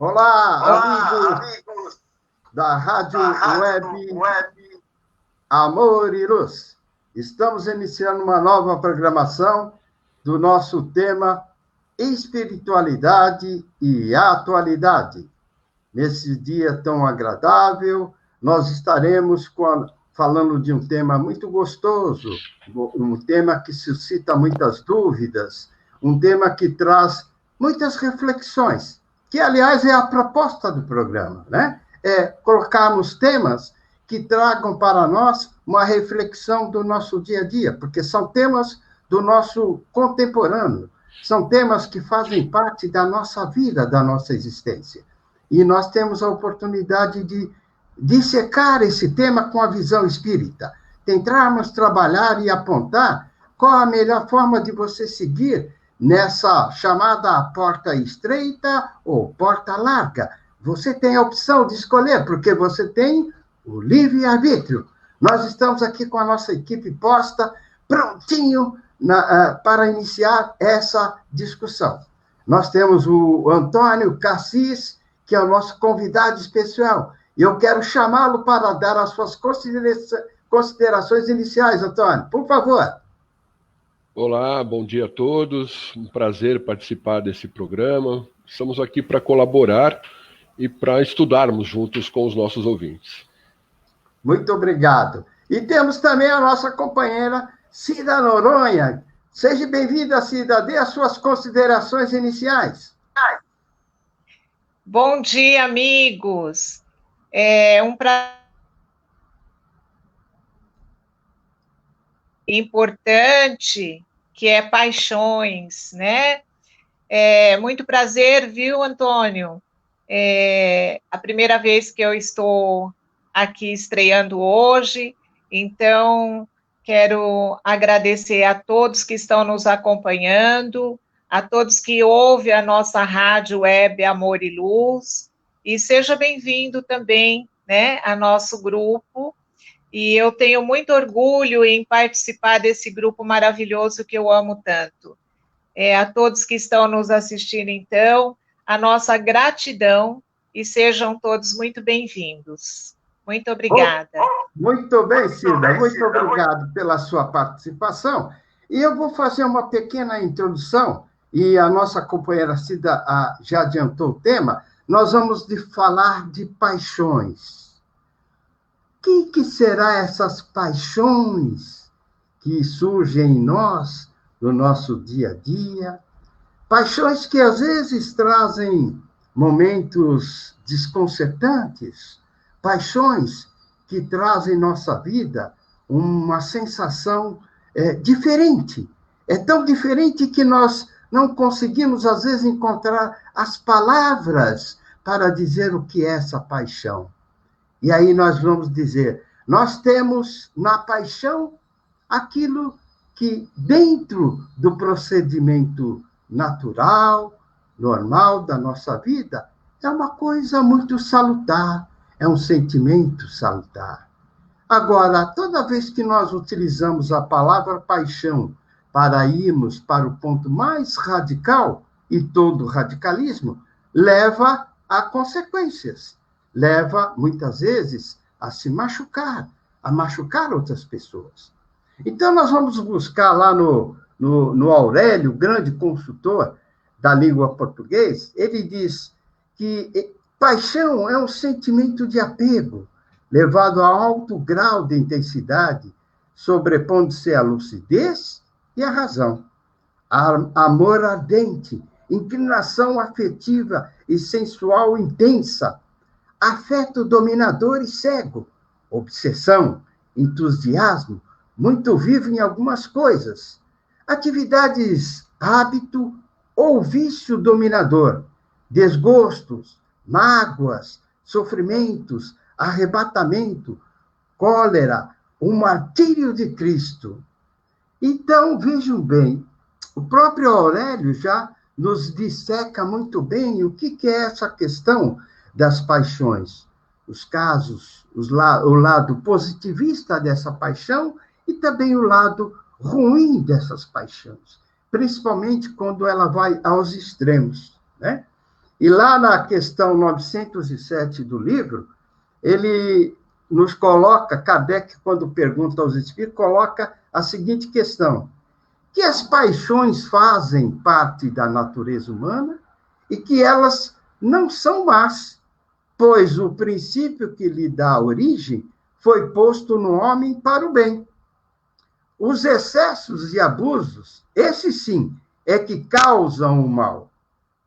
Olá, amigos da Rádio Web Amor e Luz. Estamos iniciando uma nova programação do nosso tema Espiritualidade e Atualidade. Nesse dia tão agradável, nós estaremos falando de um tema muito gostoso, um tema que suscita muitas dúvidas, um tema que traz muitas reflexões, que, aliás, é a proposta do programa, né? É colocarmos temas que tragam para nós uma reflexão do nosso dia a dia, porque são temas do nosso contemporâneo, são temas que fazem parte da nossa vida, da nossa existência. E nós temos a oportunidade de dissecar esse tema com a visão espírita, tentarmos trabalhar e apontar qual a melhor forma de você seguir nessa chamada porta estreita ou porta larga. Você tem a opção de escolher, porque você tem o livre-arbítrio. Nós estamos aqui com a nossa equipe posta, prontinho para iniciar essa discussão. Nós temos o Antônio Cassis, que é o nosso convidado especial. E eu quero chamá-lo para dar as suas considerações iniciais, Antônio. Por favor. Olá, bom dia a todos. Um prazer participar desse programa. Estamos aqui para colaborar e para estudarmos juntos com os nossos ouvintes. Muito obrigado. E temos também a nossa companheira Cida Noronha. Seja bem-vinda, Cida. Dê as suas considerações iniciais. Bom dia, amigos. É um prazer importante, que é paixões, né? Muito prazer, viu, Antônio? A primeira vez que eu estou aqui estreando hoje, então quero agradecer a todos que estão nos acompanhando, a todos que ouvem a nossa rádio web Amor e Luz, e seja bem-vindo também, né, a nosso grupo. E eu tenho muito orgulho em participar desse grupo maravilhoso que eu amo tanto. A todos que estão nos assistindo, então, a nossa gratidão e sejam todos muito bem-vindos. Muito obrigada. Muito bem, Cida. Muito obrigado pela sua participação. E eu vou fazer uma pequena introdução, e a nossa companheira Cida já adiantou o tema. Nós vamos falar de paixões. O que será essas paixões que surgem em nós, no nosso dia a dia? Paixões que, às vezes, trazem momentos desconcertantes, paixões que trazem em nossa vida uma sensação diferente. É tão diferente que nós não conseguimos, às vezes, encontrar as palavras para dizer o que é essa paixão. E aí nós vamos dizer, nós temos na paixão aquilo que, dentro do procedimento natural, normal da nossa vida, é uma coisa muito salutar, é um sentimento salutar. Agora, toda vez que nós utilizamos a palavra paixão para irmos para o ponto mais radical, e todo radicalismo leva a consequências. Leva, muitas vezes, a se machucar, a machucar outras pessoas. Então, nós vamos buscar lá no Aurélio, grande consultor da língua portuguesa, ele diz que paixão é um sentimento de apego, levado a alto grau de intensidade, sobrepondo-se à lucidez e à razão. Amor ardente, inclinação afetiva e sensual intensa, afeto dominador e cego, obsessão, entusiasmo, muito vivo em algumas coisas, atividades, hábito ou vício dominador, desgostos, mágoas, sofrimentos, arrebatamento, cólera, o martírio de Cristo. Então, vejam bem, o próprio Aurélio já nos disseca muito bem o que é essa questão das paixões, os casos, o lado positivista dessa paixão e também o lado ruim dessas paixões, principalmente quando ela vai aos extremos, né? E lá na questão 907 do livro, ele nos coloca, Kardec, quando pergunta aos espíritos, coloca a seguinte questão: que as paixões fazem parte da natureza humana e que elas não são más, pois o princípio que lhe dá origem foi posto no homem para o bem. Os excessos e abusos, esses sim, é que causam o mal.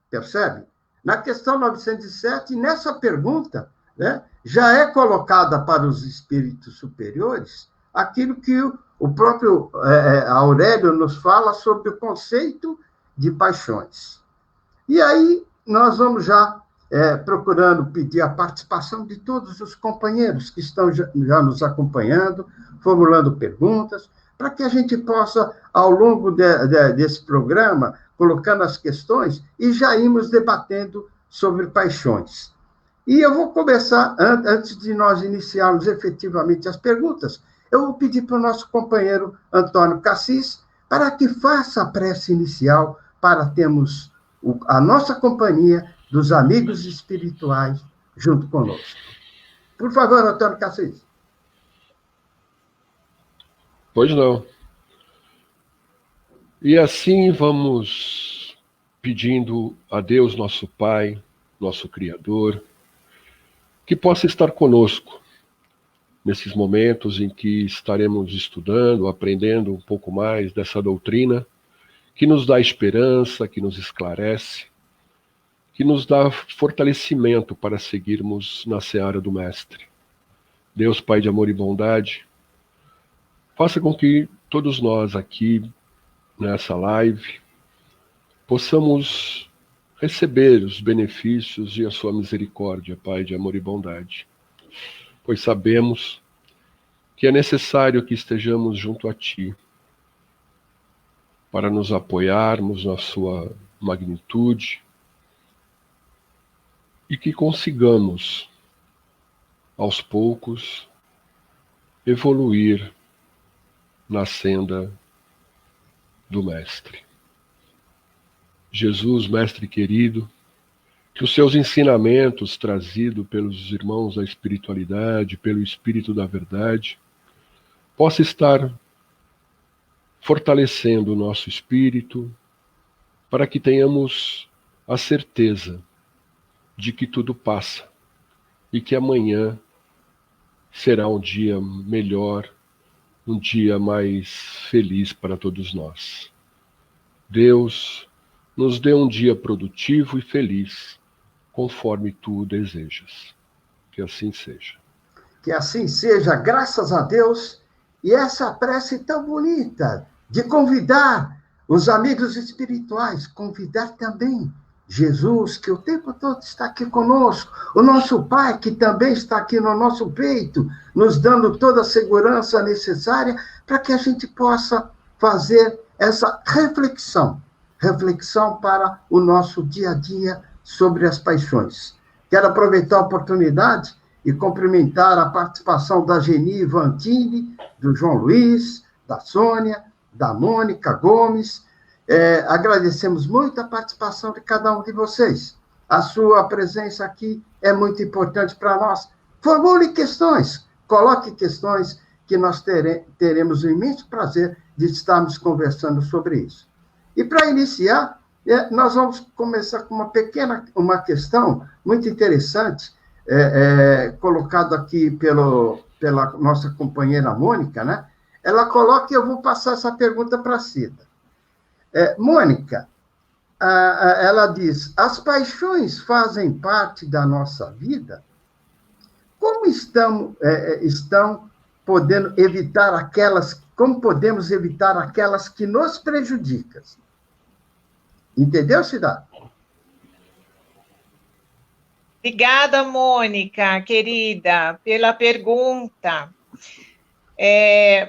Percebe? Na questão 907, nessa pergunta, né, já é colocada para os espíritos superiores aquilo que o próprio Aurélio nos fala sobre o conceito de paixões. E aí nós vamos já procurando pedir a participação de todos os companheiros que estão já nos acompanhando, formulando perguntas, para que a gente possa, ao longo desse programa, colocando as questões e já irmos debatendo sobre paixões. E eu vou começar, antes de nós iniciarmos efetivamente as perguntas, eu vou pedir para o nosso companheiro Antônio Cassis para que faça a prece inicial para termos a nossa companhia dos amigos espirituais junto conosco. Por favor, Antônio Cassis. Pois não. E assim vamos pedindo a Deus, nosso Pai, nosso Criador, que possa estar conosco nesses momentos em que estaremos estudando, aprendendo um pouco mais dessa doutrina, que nos dá esperança, que nos esclarece, que nos dá fortalecimento para seguirmos na seara do Mestre. Deus, Pai de amor e bondade, faça com que todos nós aqui, nessa live, possamos receber os benefícios e a sua misericórdia, Pai de amor e bondade. Pois sabemos que é necessário que estejamos junto a Ti para nos apoiarmos na sua magnitude e que consigamos, aos poucos, evoluir na senda do Mestre. Jesus, Mestre querido, que os seus ensinamentos trazidos pelos irmãos da espiritualidade, pelo Espírito da Verdade, possa estar fortalecendo o nosso espírito para que tenhamos a certeza de que tudo passa e que amanhã será um dia melhor, um dia mais feliz para todos nós. Deus, nos dê um dia produtivo e feliz, conforme tu desejas. Que assim seja. Que assim seja, graças a Deus. E essa prece tão bonita de convidar os amigos espirituais, convidar também Jesus, que o tempo todo está aqui conosco, o nosso Pai, que também está aqui no nosso peito, nos dando toda a segurança necessária para que a gente possa fazer essa reflexão para o nosso dia a dia sobre as paixões. Quero aproveitar a oportunidade e cumprimentar a participação da Geni Vantini, do João Luiz, da Sônia, da Mônica Gomes. Agradecemos muito a participação de cada um de vocês. A sua presença aqui é muito importante para nós. Formule questões, coloque questões que nós teremos o imenso prazer de estarmos conversando sobre isso. E para iniciar, nós vamos começar com uma questão muito interessante, colocada aqui pela nossa companheira Mônica, né? Ela coloca, e eu vou passar essa pergunta para a Cida. Mônica, ela diz, as paixões fazem parte da nossa vida? Como estão podendo evitar como podemos evitar aquelas que nos prejudicam? Entendeu, Cida? Obrigada, Mônica, querida, pela pergunta.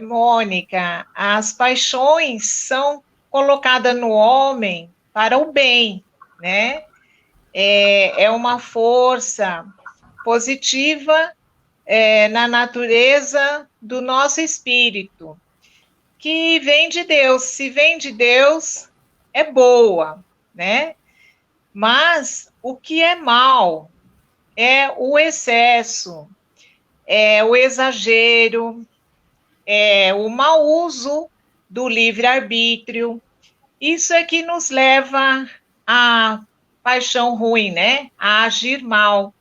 Mônica, as paixões são colocadas no homem para o bem, né? É uma força positiva na natureza do nosso espírito, que vem de Deus. Se vem de Deus, é boa, né? Mas o que é mal é o excesso, é o exagero, é o mau uso do livre-arbítrio. Isso é que nos leva à paixão ruim, né? A agir mal.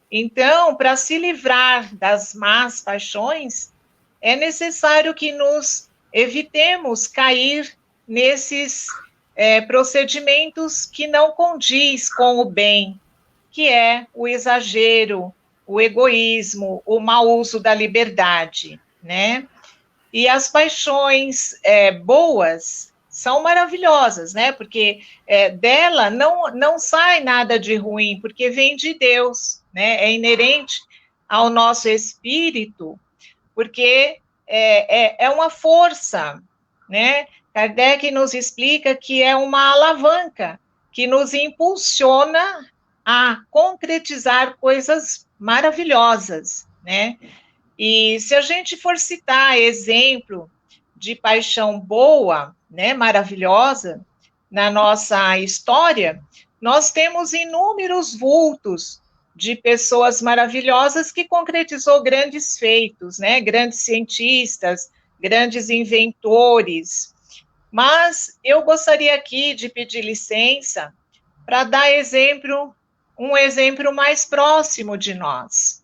Então, para se livrar das más paixões, é necessário que nos evitemos cair nesses procedimentos que não condiz com o bem, que é o exagero, o egoísmo, o mau uso da liberdade, né? E as paixões boas são maravilhosas, né? Porque dela não sai nada de ruim, porque vem de Deus, né? É inerente ao nosso espírito, porque é uma força, né? Kardec nos explica que é uma alavanca que nos impulsiona a concretizar coisas maravilhosas, né? E se a gente for citar exemplo de paixão boa, né, maravilhosa, na nossa história, nós temos inúmeros vultos de pessoas maravilhosas que concretizou grandes feitos, né, grandes cientistas, grandes inventores. Mas eu gostaria aqui de pedir licença para dar um exemplo mais próximo de nós,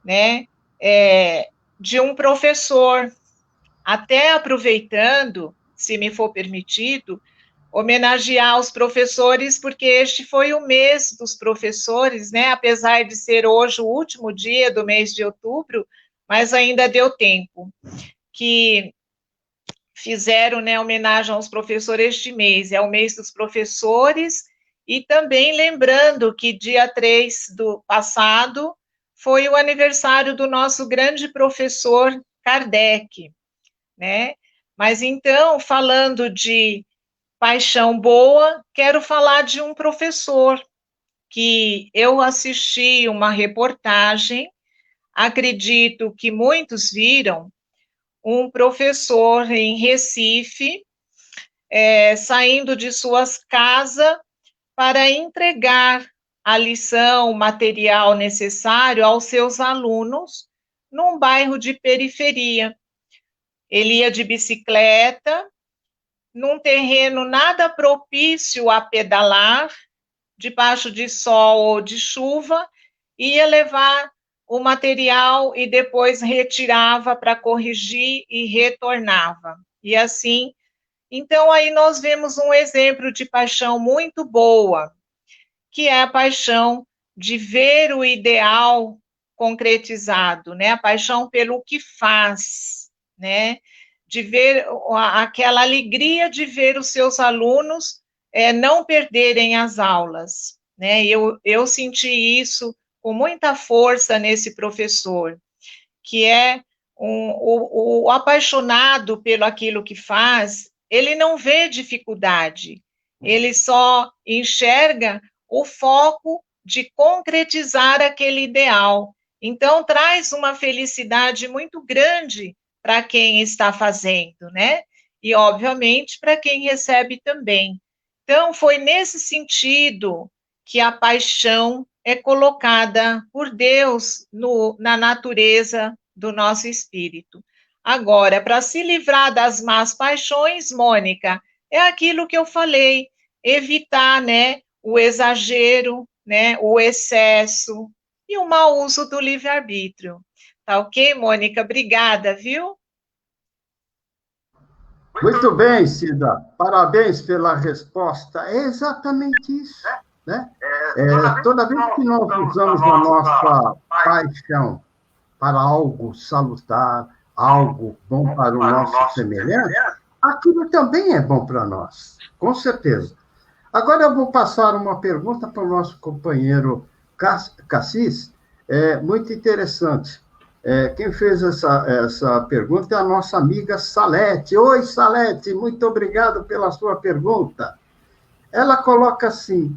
né? De um professor, até aproveitando, se me for permitido, homenagear os professores, porque este foi o mês dos professores, né? Apesar de ser hoje o último dia do mês de outubro, mas ainda deu tempo, que fizeram, né, homenagem aos professores este mês. É o mês dos professores, e também lembrando que dia 3 do passado foi o aniversário do nosso grande professor Kardec, né? Mas então, falando de paixão boa, quero falar de um professor que eu assisti uma reportagem, acredito que muitos viram, um professor em Recife, saindo de suas casas para entregar a lição, o material necessário aos seus alunos num bairro de periferia. Ele ia de bicicleta, num terreno nada propício a pedalar, debaixo de sol ou de chuva, ia levar o material e depois retirava para corrigir e retornava. E assim, então aí nós vemos um exemplo de paixão muito boa, que é a paixão de ver o ideal concretizado, né? A paixão pelo que faz, né? De ver aquela alegria de ver os seus alunos não perderem as aulas, né? Eu senti isso com muita força nesse professor, que é o apaixonado pelo aquilo que faz. Ele não vê dificuldade, ele só enxerga o foco de concretizar aquele ideal. Então, traz uma felicidade muito grande para quem está fazendo, né? E, obviamente, para quem recebe também. Então, foi nesse sentido que a paixão é colocada por Deus na natureza do nosso espírito. Agora, para se livrar das más paixões, Mônica, é aquilo que eu falei, evitar, né, o exagero, né, o excesso e o mau uso do livre-arbítrio. Tá ok, Mônica? Obrigada, viu? Muito bem, Cida. Parabéns pela resposta. É exatamente isso, né? Toda vez que nós usamos a nossa paixão para algo salutar, algo bom para o nosso semelhante, aquilo também é bom para nós, com certeza. Agora eu vou passar uma pergunta para o nosso companheiro Cassis, muito interessante. Quem fez essa pergunta é a nossa amiga Salete. Oi, Salete, muito obrigado pela sua pergunta. Ela coloca assim: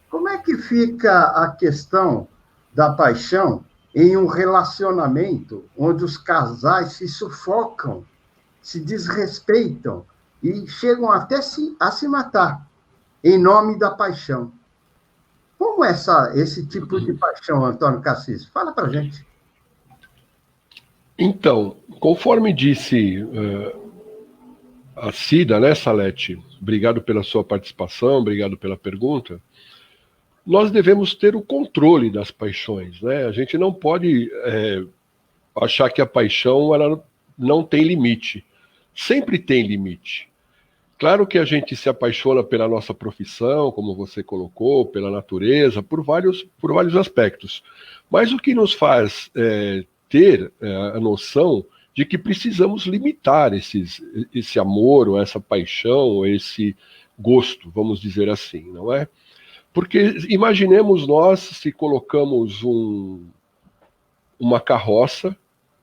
como é que fica a questão da paixão em um relacionamento onde os casais se sufocam, se desrespeitam e chegam até a se matar em nome da paixão? Como é esse tipo de paixão, Antônio Cassis? Fala para a gente. Então, conforme disse a Cida, né, Salete? Obrigado pela sua participação, obrigado pela pergunta. Nós devemos ter o controle das paixões, né? A gente não pode achar que a paixão ela não tem limite. Sempre tem limite. Claro que a gente se apaixona pela nossa profissão, como você colocou, pela natureza, por vários aspectos. Mas o que nos faz ter a noção de que precisamos limitar esse amor, ou essa paixão, ou esse gosto, vamos dizer assim, não é? Porque imaginemos nós se colocamos uma carroça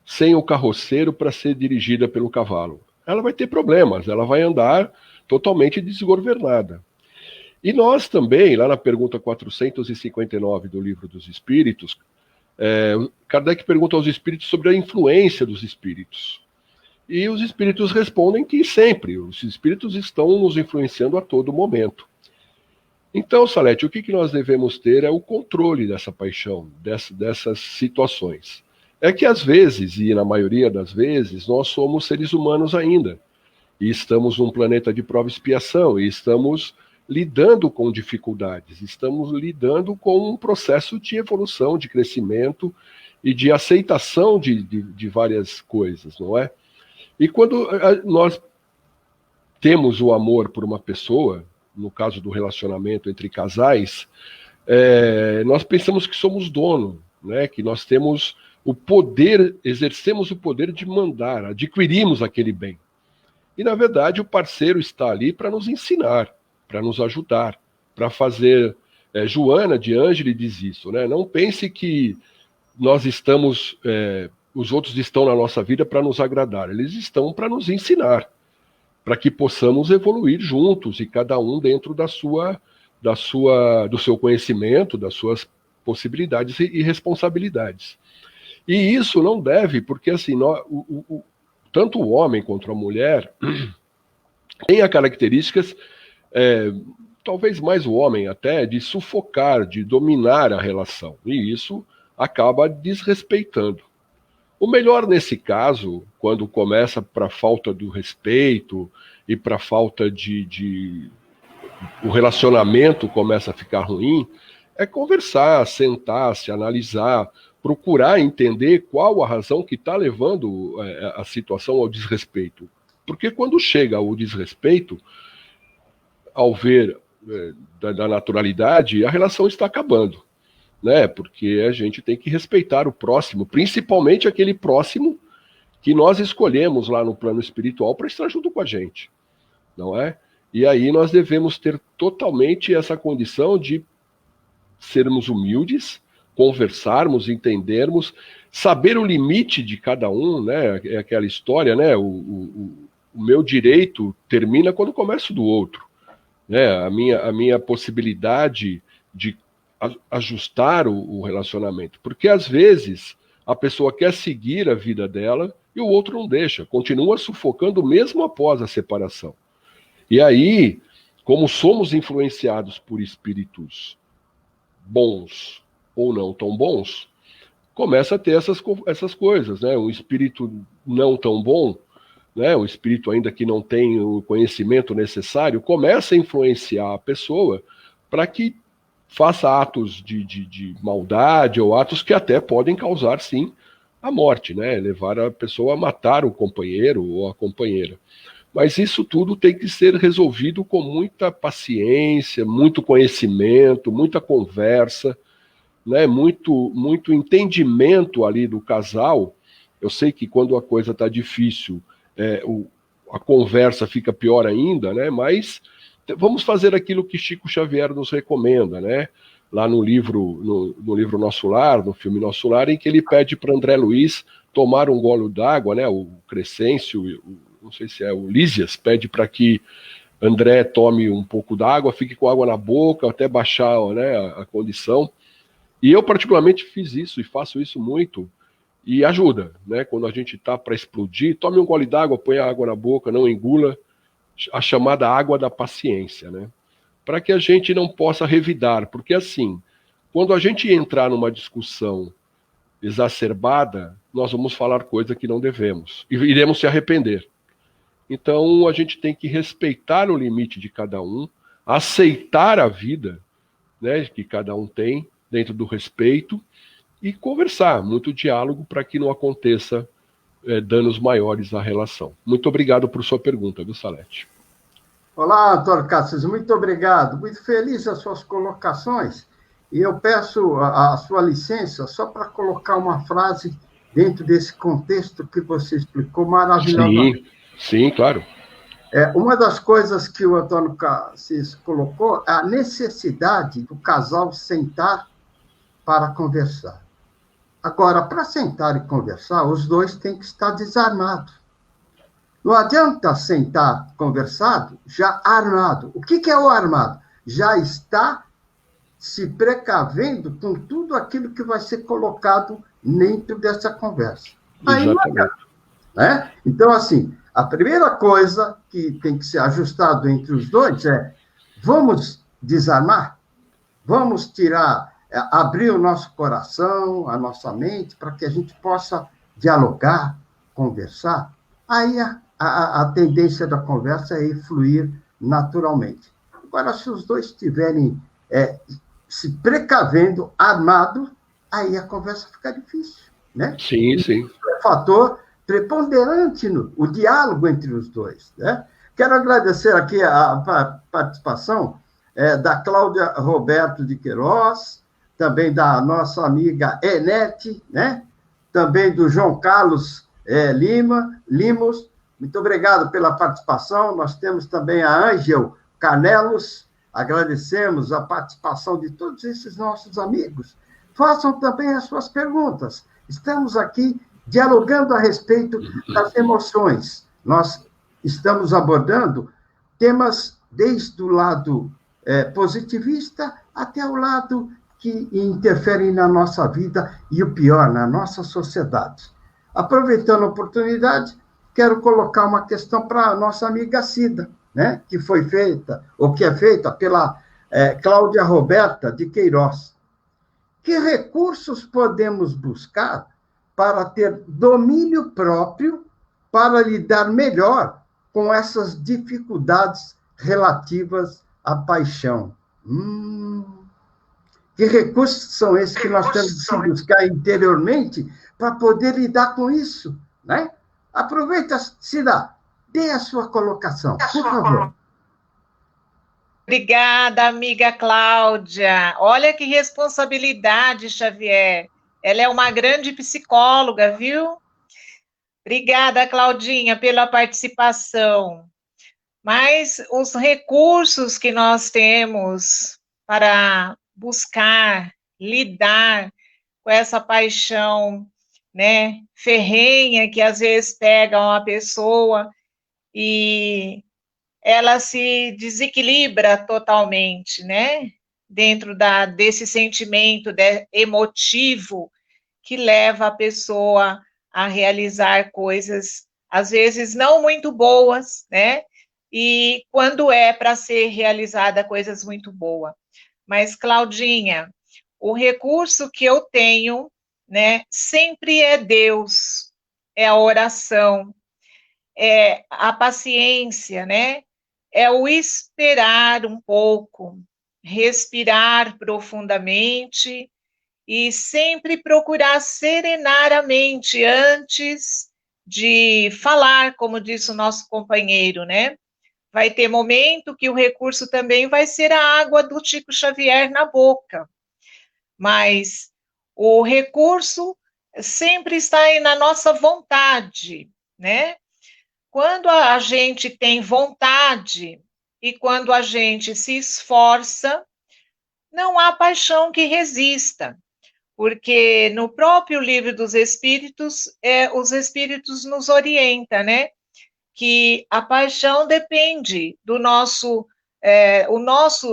sem o carroceiro para ser dirigida pelo cavalo. Ela vai ter problemas, ela vai andar totalmente desgovernada. E nós também, lá na pergunta 459 do Livro dos Espíritos, Kardec pergunta aos espíritos sobre a influência dos espíritos. E os espíritos respondem que sempre, os espíritos estão nos influenciando a todo momento. Então, Salete, o que nós devemos ter é o controle dessa paixão, dessas situações. É que às vezes, e na maioria das vezes, nós somos seres humanos ainda. E estamos num planeta de prova e expiação, e estamos lidando com dificuldades, estamos lidando com um processo de evolução, de crescimento e de aceitação de várias coisas, não é? E quando nós temos o amor por uma pessoa, no caso do relacionamento entre casais, nós pensamos que somos dono, né? Que nós temos o poder, exercemos o poder de mandar, adquirimos aquele bem. E, na verdade, o parceiro está ali para nos ensinar, para nos ajudar, para fazer... Joana de Ângeli diz isso, né? Não pense que nós estamos... os outros estão na nossa vida para nos agradar. Eles estão para nos ensinar, para que possamos evoluir juntos, e cada um dentro do seu conhecimento, das suas possibilidades e responsabilidades. E isso não deve, porque assim, tanto o homem quanto a mulher tem as características, talvez mais o homem até, de sufocar, de dominar a relação. E isso acaba desrespeitando. O melhor nesse caso, quando começa para falta do respeito e para falta o relacionamento começa a ficar ruim, é conversar, sentar, se analisar, procurar entender qual a razão que está levando a situação ao desrespeito. Porque quando chega ao desrespeito, ao ver da naturalidade, a relação está acabando, né? Porque a gente tem que respeitar o próximo, principalmente aquele próximo que nós escolhemos lá no plano espiritual para estar junto com a gente, não é? E aí nós devemos ter totalmente essa condição de sermos humildes, conversarmos, entendermos, saber o limite de cada um, né? É aquela história, né? O meu direito termina quando começa o do outro, né? A minha possibilidade de ajustar o relacionamento, porque às vezes a pessoa quer seguir a vida dela e o outro não deixa, continua sufocando mesmo após a separação. E aí, como somos influenciados por espíritos bons ou não tão bons, começa a ter essas coisas, né? Um espírito não tão bom, né? Um espírito ainda que não tem o conhecimento necessário, começa a influenciar a pessoa para que faça atos de maldade ou atos que até podem causar, sim, a morte, né? Levar a pessoa a matar o companheiro ou a companheira. Mas isso tudo tem que ser resolvido com muita paciência, muito conhecimento, muita conversa, né? Muito entendimento ali do casal. Eu sei que quando a coisa está difícil, a conversa fica pior ainda, né? Mas vamos fazer aquilo que Chico Xavier nos recomenda, né? Lá no livro Nosso Lar, no filme Nosso Lar, em que ele pede para André Luiz tomar um gole d'água, né? O Crescêncio, não sei se é o Lísias, pede para que André tome um pouco d'água, fique com água na boca, até baixar, né, a condição. E eu particularmente fiz isso e faço isso muito, e ajuda, né? Quando a gente está para explodir, tome um gole d'água, põe a água na boca, não engula, a chamada água da paciência, né? para que a gente não possa revidar, porque assim, quando a gente entrar numa discussão exacerbada, nós vamos falar coisa que não devemos, e iremos se arrepender. Então, a gente tem que respeitar o limite de cada um, aceitar a vida, né, que cada um tem, dentro do respeito, e conversar, muito diálogo, para que não aconteça danos maiores à relação. Muito obrigado por sua pergunta, viu, Salete? Olá, Antônio Cassis, muito obrigado. Muito feliz as suas colocações. E eu peço a sua licença só para colocar uma frase dentro desse contexto que você explicou maravilhosamente. Sim, claro. Uma das coisas que o Antônio Cassis colocou é a necessidade do casal sentar para conversar. Agora, para sentar e conversar, os dois têm que estar desarmados. Não adianta sentar conversado já armado. O que é o armado? Já está se precavendo com tudo aquilo que vai ser colocado dentro dessa conversa. Aí não adianta, né? Então, assim, a primeira coisa que tem que ser ajustado entre os dois é: vamos desarmar? Vamos abrir o nosso coração, a nossa mente, para que a gente possa dialogar, conversar? Aí a tendência da conversa é fluir naturalmente. Agora, se os dois estiverem se precavendo, armado, aí a conversa fica difícil, né? Sim. Isso é um fator preponderante o diálogo entre os dois, né? Quero agradecer aqui a participação da Cláudia Roberto de Queiroz, também da nossa amiga Enete, né? Também do João Carlos Limos. Muito obrigado pela participação. Nós temos também a Ângel Canelos. Agradecemos a participação de todos esses nossos amigos. Façam também as suas perguntas. Estamos aqui dialogando a respeito das emoções. Nós estamos abordando temas desde o lado positivista até o lado que interferem na nossa vida e, o pior, na nossa sociedade. Aproveitando a oportunidade, quero colocar uma questão para a nossa amiga Cida, né? Que foi feita, ou que é feita pela Cláudia Roberta de Queiroz. Que recursos podemos buscar para ter domínio próprio para lidar melhor com essas dificuldades relativas à paixão? Que recursos são esses que nós temos que buscar interiormente para poder lidar com isso, né? Aproveita, Cida, dê a sua colocação, por favor. Obrigada, amiga Cláudia. Olha que responsabilidade, Xavier. Ela é uma grande psicóloga, viu? Obrigada, Claudinha, pela participação. Mas os recursos que nós temos para buscar, lidar com essa paixão, né, ferrenha que às vezes pega uma pessoa e ela se desequilibra totalmente, né, dentro desse sentimento emotivo que leva a pessoa a realizar coisas, às vezes, não muito boas, né, e quando é para ser realizada coisas muito boas. Mas, Claudinha, o recurso que eu tenho, né, sempre é Deus, é a oração, é a paciência, né, é o esperar um pouco, respirar profundamente e sempre procurar serenar a mente antes de falar, como disse o nosso companheiro, né? Vai ter momento que o recurso também vai ser a água do Chico Xavier na boca, mas o recurso sempre está aí na nossa vontade, né? Quando a gente tem vontade e quando a gente se esforça, não há paixão que resista, porque no próprio livro dos Espíritos, os Espíritos nos orientam, né? Que a paixão depende do nosso,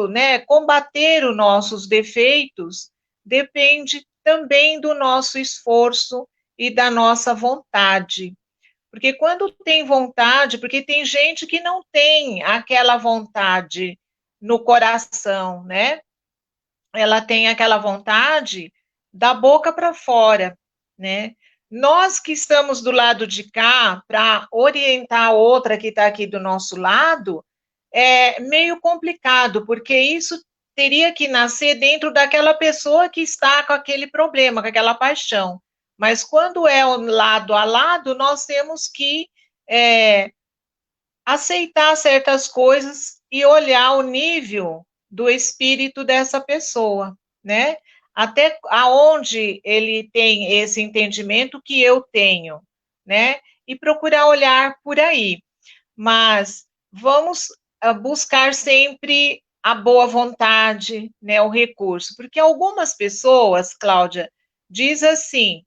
né? Combater os nossos defeitos depende também do nosso esforço e da nossa vontade. Porque quando tem vontade, porque tem gente que não tem aquela vontade no coração, né? Ela tem aquela vontade da boca para fora, né? Nós que estamos do lado de cá, para orientar a outra que está aqui do nosso lado, é meio complicado, porque isso teria que nascer dentro daquela pessoa que está com aquele problema, com aquela paixão. Mas quando é lado a lado, nós temos que aceitar certas coisas e olhar o nível do espírito dessa pessoa, né? Até aonde ele tem esse entendimento que eu tenho, né? E procurar olhar por aí. Mas vamos buscar sempre a boa vontade, né? O recurso. Porque algumas pessoas, Cláudia, diz assim,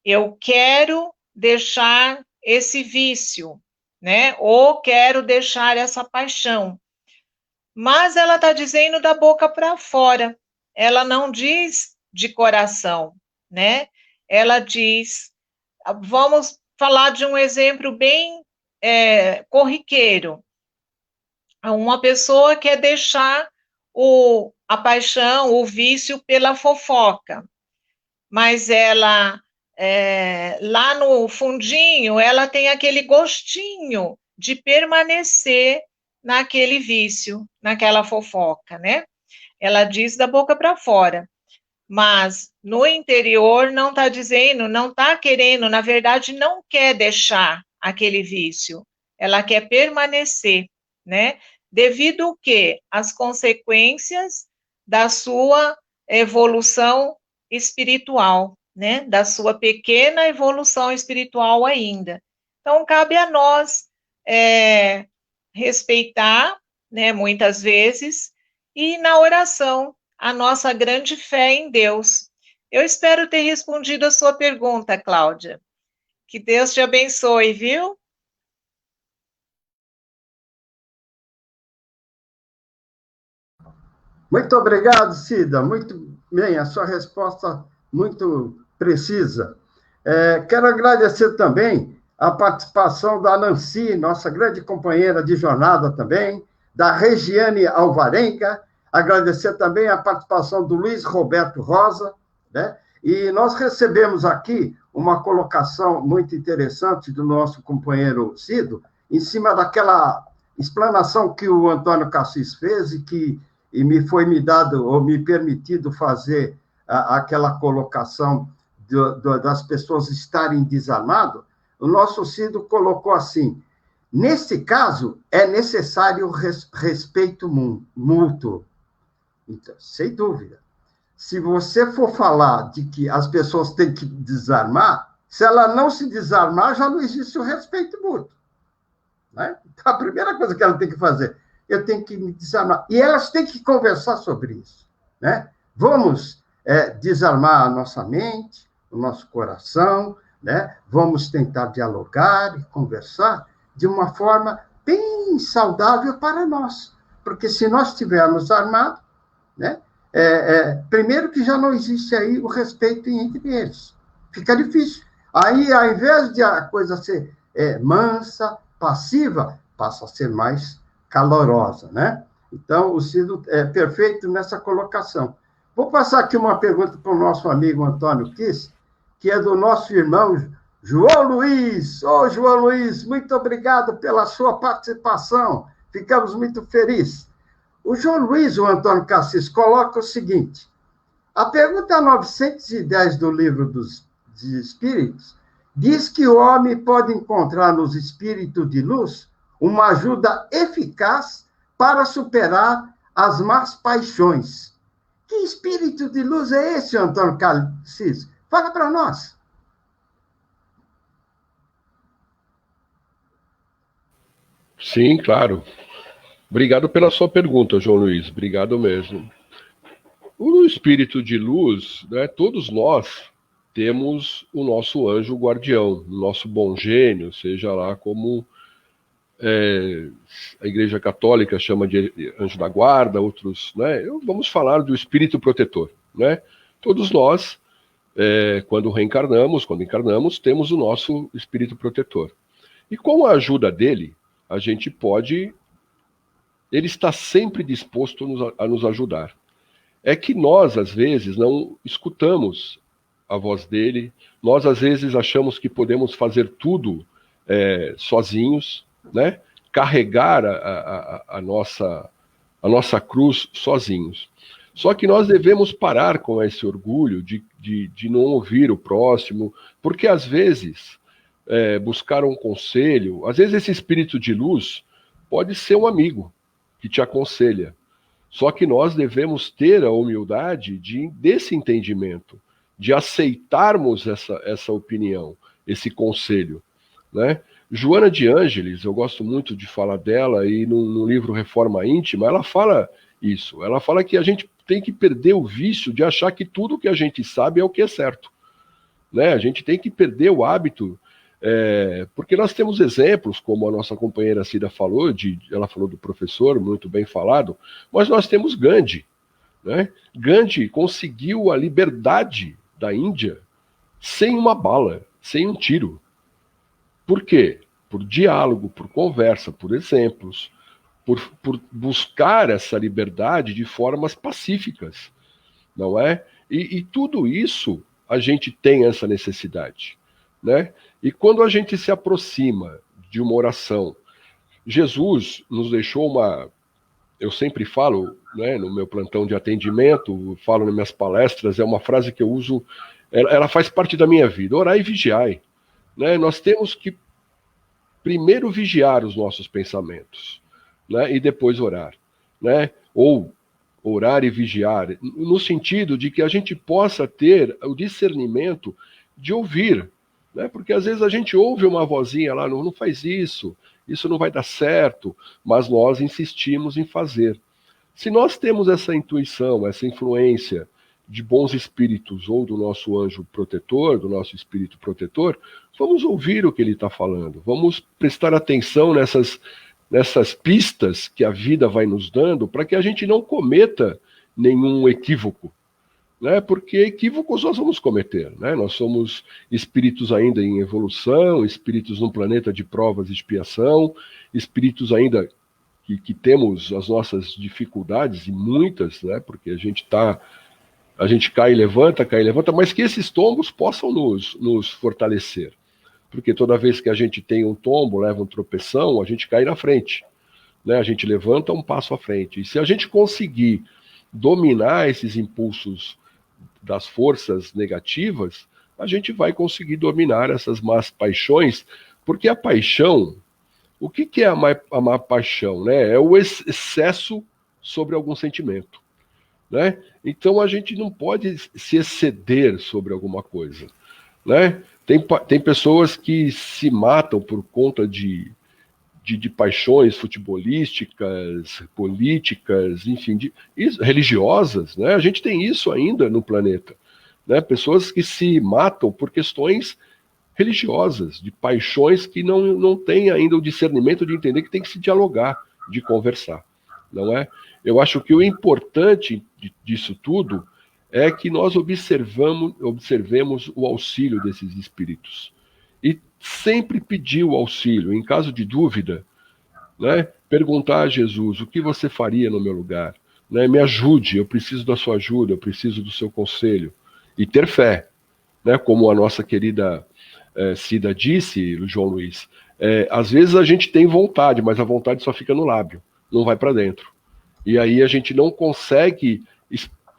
eu quero deixar esse vício, né? Ou quero deixar essa paixão. Mas ela está dizendo da boca para fora. Ela não diz de coração, né? Ela diz, vamos falar de um exemplo bem corriqueiro. Uma pessoa quer deixar a paixão, o vício pela fofoca, mas ela, lá no fundinho, ela tem aquele gostinho de permanecer naquele vício, naquela fofoca, né? Ela diz da boca para fora, mas no interior não está dizendo, não está querendo, na verdade não quer deixar aquele vício, ela quer permanecer, né? Devido ao quê? As consequências da sua evolução espiritual, né? Da sua pequena evolução espiritual ainda. Então, cabe a nós respeitar, né, muitas vezes, e na oração, a nossa grande fé em Deus. Eu espero ter respondido a sua pergunta, Cláudia. Que Deus te abençoe, viu? Muito obrigado, Cida. Muito bem, a sua resposta muito precisa. Quero agradecer também a participação da Nancy, nossa grande companheira de jornada também, da Regiane Alvarenga, agradecer também a participação do Luiz Roberto Rosa, né? E nós recebemos aqui uma colocação muito interessante do nosso companheiro Cido, em cima daquela explanação que o Antônio Cassis fez e me foi dado, ou me permitido fazer aquela colocação das pessoas estarem desarmadas. O nosso Cido colocou assim, nesse caso, é necessário respeito mútuo. Então, sem dúvida. Se você for falar de que as pessoas têm que desarmar, se ela não se desarmar, já não existe o respeito mútuo. Né? Então, a primeira coisa que ela tem que fazer, eu tenho que me desarmar. E elas têm que conversar sobre isso. Né? Vamos desarmar a nossa mente, o nosso coração, né? Vamos tentar dialogar e conversar de uma forma bem saudável para nós. Porque se nós estivermos armados, né? Primeiro que já não existe aí o respeito entre eles. Fica difícil. Aí, ao invés de a coisa ser mansa, passiva, passa a ser mais calorosa, né? Então, o Cido é perfeito nessa colocação. Vou passar aqui uma pergunta para o nosso amigo Antônio Kiss, que é do nosso irmão João Luiz. Ô, João Luiz, muito obrigado pela sua participação. Ficamos muito felizes. O João Luiz, o Antônio Cassis, coloca o seguinte, a pergunta 910 do Livro dos Espíritos diz que o homem pode encontrar nos espíritos de luz uma ajuda eficaz para superar as más paixões. Que espírito de luz é esse, Antônio Cassis? Fala para nós. Sim, claro. Obrigado pela sua pergunta, João Luiz. Obrigado mesmo. O espírito de luz, né, todos nós temos o nosso anjo guardião, o nosso bom gênio, seja lá como a Igreja Católica chama de anjo da guarda, outros, né? Vamos falar do espírito protetor, né? Todos nós, quando encarnamos, temos o nosso espírito protetor. E com a ajuda dele, a gente pode ele está sempre disposto a nos ajudar. É que nós, às vezes, não escutamos a voz dele, nós, às vezes, achamos que podemos fazer tudo sozinhos, né? Carregar a nossa cruz sozinhos. Só que nós devemos parar com esse orgulho de não ouvir o próximo, porque, às vezes, buscar um conselho, às vezes esse espírito de luz pode ser um amigo que te aconselha. Só que nós devemos ter a humildade desse entendimento, de aceitarmos essa opinião, esse conselho, né? Joana de Ângeles, eu gosto muito de falar dela, e no livro Reforma Íntima, ela fala isso. Ela fala que a gente tem que perder o vício de achar que tudo que a gente sabe é o que é certo, né? A gente tem que perder o hábito, porque nós temos exemplos, como a nossa companheira Cida falou, ela falou do professor, muito bem falado, mas nós temos Gandhi, né? Gandhi conseguiu a liberdade da Índia sem uma bala, sem um tiro. Por quê? Por diálogo, por conversa, por exemplos, por buscar essa liberdade de formas pacíficas, não é? E tudo isso a gente tem essa necessidade, né? E quando a gente se aproxima de uma oração, Jesus nos deixou eu sempre falo, né, no meu plantão de atendimento, falo nas minhas palestras, é uma frase que eu uso, ela faz parte da minha vida: orai e vigiai, né? Nós temos que primeiro vigiar os nossos pensamentos, né, e depois orar, né? Ou orar e vigiar, no sentido de que a gente possa ter o discernimento de ouvir, né? Porque às vezes a gente ouve uma vozinha lá, não faz isso não vai dar certo, mas nós insistimos em fazer. Se nós temos essa intuição, essa influência de bons espíritos ou do nosso anjo protetor, do nosso espírito protetor, vamos ouvir o que ele está falando, vamos prestar atenção nessas pistas que a vida vai nos dando, para que a gente não cometa nenhum equívoco, né? Porque equívocos nós vamos cometer, né? Nós somos espíritos ainda em evolução, espíritos num planeta de provas e expiação, espíritos ainda que temos as nossas dificuldades, e muitas, né? Porque a gente cai e levanta, mas que esses tombos possam nos fortalecer. Porque toda vez que a gente tem um tombo, leva um tropeção, a gente cai na frente, né? A gente levanta um passo à frente. E se a gente conseguir dominar esses impulsos das forças negativas, a gente vai conseguir dominar essas más paixões, porque a paixão, o que é a má paixão, né? É o excesso sobre algum sentimento, né? Então a gente não pode se exceder sobre alguma coisa, né? Tem pessoas que se matam por conta de paixões futebolísticas, políticas, enfim, religiosas, né? A gente tem isso ainda no planeta, né? Pessoas que se matam por questões religiosas, de paixões que não têm ainda o discernimento de entender que tem que se dialogar, de conversar, não é? Eu acho que o importante disso tudo é que nós observemos o auxílio desses espíritos. E sempre pedir o auxílio, em caso de dúvida, né? Perguntar a Jesus: o que você faria no meu lugar? Né? Me ajude, eu preciso da sua ajuda, eu preciso do seu conselho. E ter fé, né? Como a nossa querida Cida disse, João Luiz, às vezes a gente tem vontade, mas a vontade só fica no lábio, não vai para dentro. E aí a gente não consegue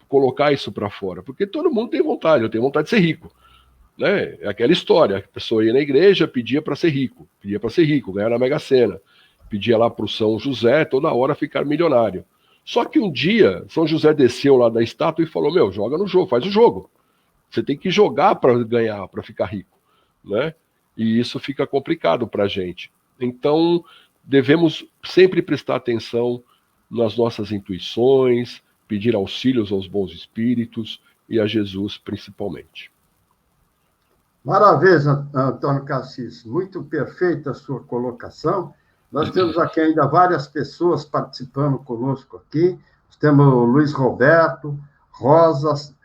colocar isso para fora, porque todo mundo tem vontade, eu tenho vontade de ser rico, né? É aquela história, a pessoa ia na igreja, pedia para ser rico, ganhar na Mega Sena, pedia lá para o São José, toda hora ficar milionário. Só que um dia, São José desceu lá da estátua e falou: meu, joga no jogo, faz o jogo. Você tem que jogar para ganhar, para ficar rico, né? E isso fica complicado para a gente. Então, devemos sempre prestar atenção nas nossas intuições, pedir auxílios aos bons espíritos e a Jesus principalmente. Maravilha, Antônio Cassis. Muito perfeita a sua colocação. Nós temos aqui ainda várias pessoas participando conosco aqui. Temos o Luiz Roberto, Rosa,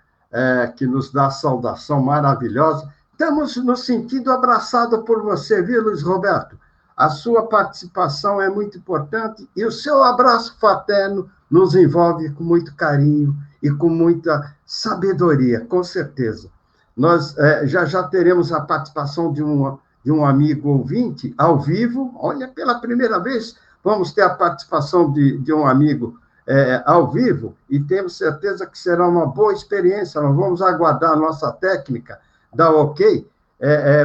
que nos dá saudação maravilhosa. Estamos nos sentindo abraçados por você, viu, Luiz Roberto? A sua participação é muito importante e o seu abraço fraterno nos envolve com muito carinho e com muita sabedoria, com certeza. Nós já teremos a participação de um amigo ouvinte ao vivo. Olha, pela primeira vez vamos ter a participação de um amigo ao vivo e temos certeza que será uma boa experiência. Nós vamos aguardar a nossa técnica dar ok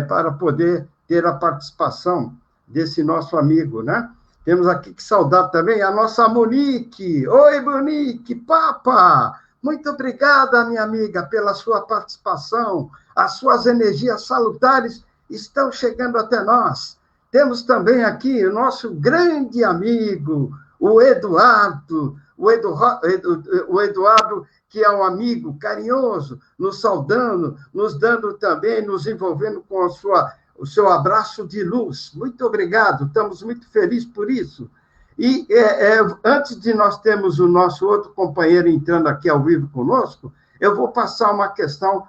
para poder ter a participação desse nosso amigo, né? Temos aqui que saudar também a nossa Monique. Oi, Monique, Papa! Muito obrigada, minha amiga, pela sua participação. As suas energias salutares estão chegando até nós. Temos também aqui o nosso grande amigo, o Eduardo, o Eduardo, que é um amigo carinhoso, nos saudando, nos dando também, nos envolvendo com o seu abraço de luz. Muito obrigado, estamos muito felizes por isso. E antes de nós termos o nosso outro companheiro entrando aqui ao vivo conosco, eu vou passar uma questão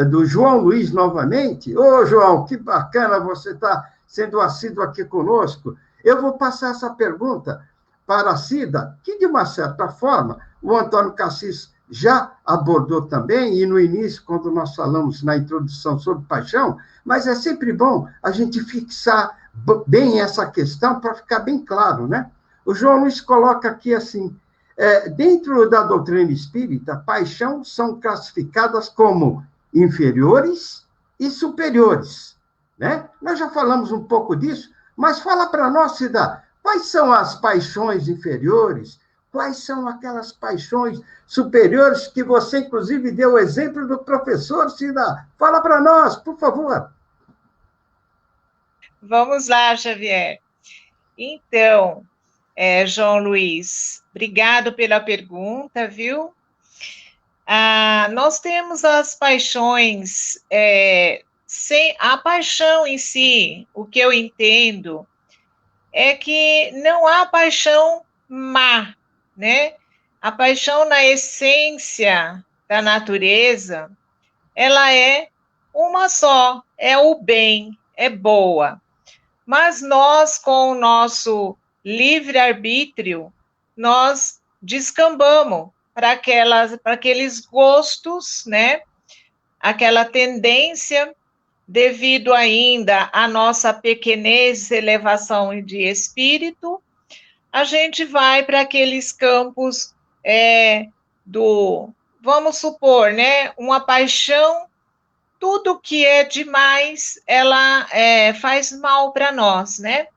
do João Luiz novamente. Ô, João, que bacana você estar sendo assíduo aqui conosco. Eu vou passar essa pergunta para a Cida, que, de uma certa forma, o Antônio Cassis já abordou também, e no início, quando nós falamos na introdução sobre paixão, mas é sempre bom a gente fixar bem essa questão para ficar bem claro, né? O João Luiz coloca aqui assim, dentro da doutrina espírita, paixão são classificadas como inferiores e superiores, né? Nós já falamos um pouco disso, mas fala para nós, Cida, quais são as paixões inferiores? Quais são aquelas paixões superiores que você, inclusive, deu o exemplo do professor, Cida? Fala para nós, por favor. Vamos lá, Xavier. Então, João Luiz, obrigado pela pergunta, viu? Nós temos as paixões, sem a paixão em si, o que eu entendo é que não há paixão má, né? A paixão na essência da natureza, ela é uma só, é o bem, é boa. Mas nós, com o nosso livre-arbítrio, nós descambamos para aqueles gostos, né? Aquela tendência, devido ainda à nossa pequenez, elevação de espírito, a gente vai para aqueles campos vamos supor, né, uma paixão, tudo que é demais, ela faz mal para nós, né?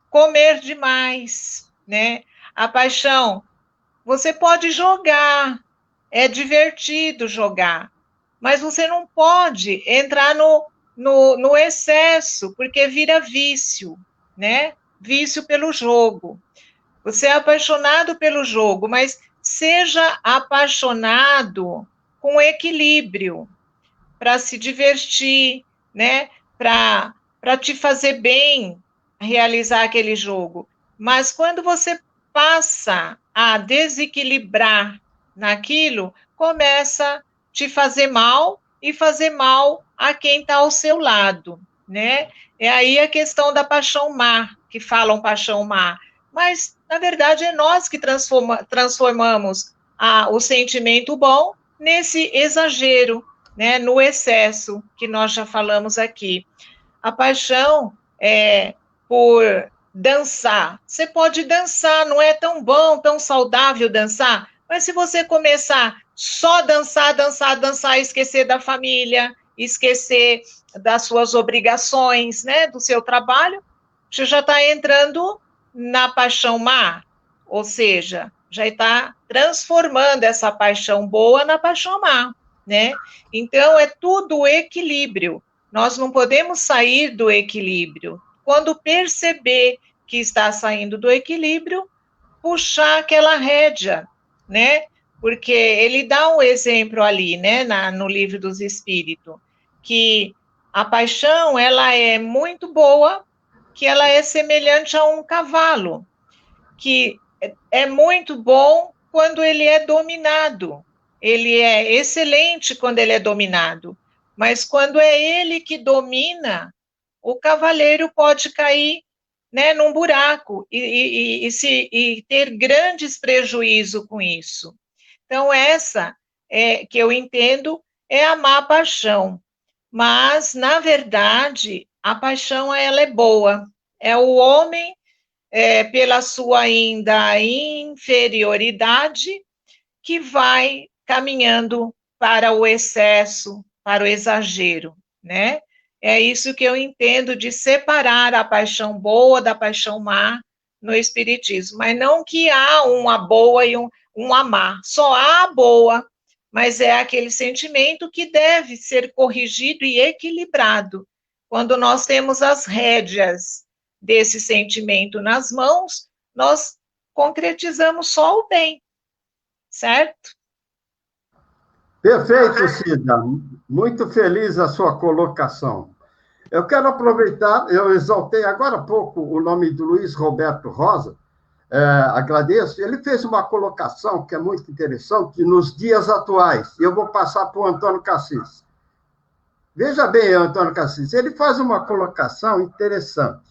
Comer demais, né? A paixão, você pode jogar, é divertido jogar, mas você não pode entrar no excesso, porque vira vício, né? Vício pelo jogo. Você é apaixonado pelo jogo, mas seja apaixonado com equilíbrio, para se divertir, né? Para te fazer bem realizar aquele jogo. Mas quando você passa a desequilibrar naquilo, começa a te fazer mal e fazer mal a quem está ao seu lado, né? É aí a questão da paixão má, que falam paixão má. Mas, na verdade, é nós que transformamos o sentimento bom nesse exagero, né, no excesso, que nós já falamos aqui. A paixão é por dançar. Você pode dançar, não é tão bom, tão saudável dançar, mas se você começar só dançar, esquecer da família, esquecer das suas obrigações, né, do seu trabalho, você já está entrando na paixão má, ou seja, já está transformando essa paixão boa na paixão má, né? Então, é tudo equilíbrio. Nós não podemos sair do equilíbrio. Quando perceber que está saindo do equilíbrio, puxar aquela rédea, né? Porque ele dá um exemplo ali, né, no Livro dos Espíritos, que a paixão, ela é muito boa, que ela é semelhante a um cavalo, que é muito bom quando ele é dominado, ele é excelente quando ele é dominado, mas quando é ele que domina, o cavaleiro pode cair né, num buraco e ter grandes prejuízos com isso. Então, essa que eu entendo é a má paixão. Mas, na verdade, a paixão ela é boa. É o homem, pela sua ainda inferioridade, que vai caminhando para o excesso, para o exagero, né? É isso que eu entendo de separar a paixão boa da paixão má no Espiritismo, mas não que há uma boa e uma má, só há a boa, mas é aquele sentimento que deve ser corrigido e equilibrado. Quando nós temos as rédeas desse sentimento nas mãos, nós concretizamos só o bem, certo? Perfeito, Cida. Muito feliz a sua colocação. Eu quero aproveitar, eu exaltei agora há pouco o nome do Luiz Roberto Rosa, agradeço. Ele fez uma colocação que é muito interessante nos dias atuais. Eu vou passar para o Antônio Cassis. Veja bem, Antônio Cassis, ele faz uma colocação interessante.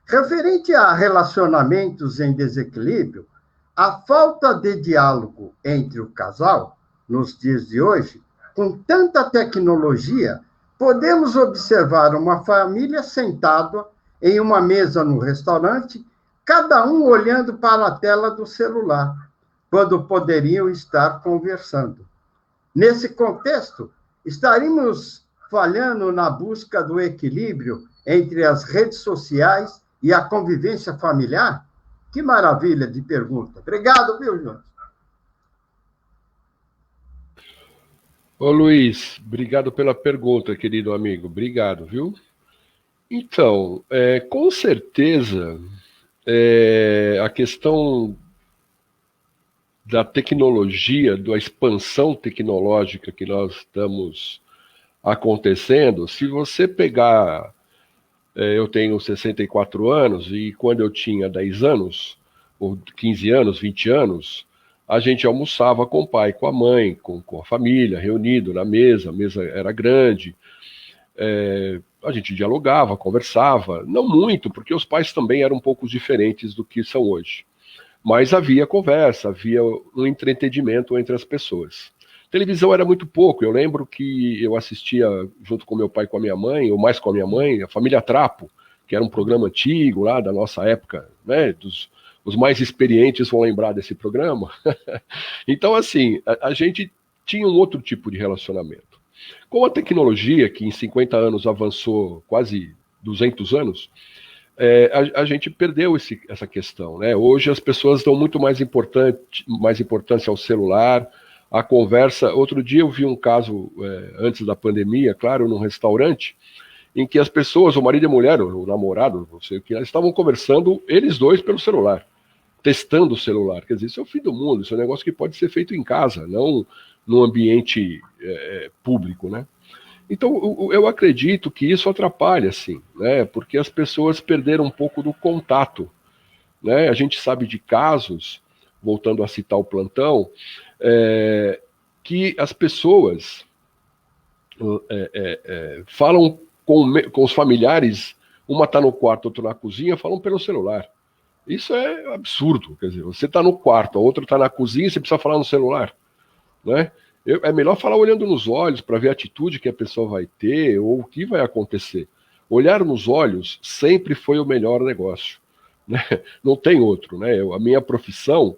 Referente a relacionamentos em desequilíbrio, a falta de diálogo entre o casal, nos dias de hoje, com tanta tecnologia, podemos observar uma família sentada em uma mesa no restaurante, cada um olhando para a tela do celular, quando poderiam estar conversando. Nesse contexto, estaríamos falhando na busca do equilíbrio entre as redes sociais e a convivência familiar? Que maravilha de pergunta. Obrigado, viu, João? Ô Luiz, obrigado pela pergunta, querido amigo. Obrigado, viu? Então, com certeza, a questão da tecnologia, da expansão tecnológica que nós estamos acontecendo, se você pegar, eu tenho 64 anos, e quando eu tinha 10 anos, ou 15 anos, 20 anos, a gente almoçava com o pai, com a mãe, com a família, reunido na mesa, a mesa era grande, a gente dialogava, conversava, não muito, porque os pais também eram um pouco diferentes do que são hoje. Mas havia conversa, havia um entretenimento entre as pessoas. Televisão era muito pouco, eu lembro que eu assistia junto com meu pai e com a minha mãe, ou mais com a minha mãe, a Família Trapo, que era um programa antigo lá da nossa época, né, os mais experientes vão lembrar desse programa. Então, assim, a gente tinha um outro tipo de relacionamento. Com a tecnologia, que em 50 anos avançou quase 200 anos, a gente perdeu essa questão, né? Hoje as pessoas dão muito mais importância ao celular, à conversa. Outro dia eu vi um caso, antes da pandemia, claro, num restaurante, em que as pessoas, o marido e a mulher, o namorado, não sei o que, estavam conversando, eles dois, pelo celular, testando o celular. Quer dizer, isso é o fim do mundo, isso é um negócio que pode ser feito em casa, não num ambiente público, né? Então, eu acredito que isso atrapalha, sim, né? Porque as pessoas perderam um pouco do contato, né? A gente sabe de casos, voltando a citar o plantão, que as pessoas falam com os familiares, uma está no quarto, outra na cozinha, falam pelo celular. Isso é absurdo, quer dizer, você está no quarto, a outra está na cozinha, você precisa falar no celular, né? É melhor falar olhando nos olhos para ver a atitude que a pessoa vai ter ou o que vai acontecer. Olhar nos olhos sempre foi o melhor negócio, né? Não tem outro, né? A minha profissão,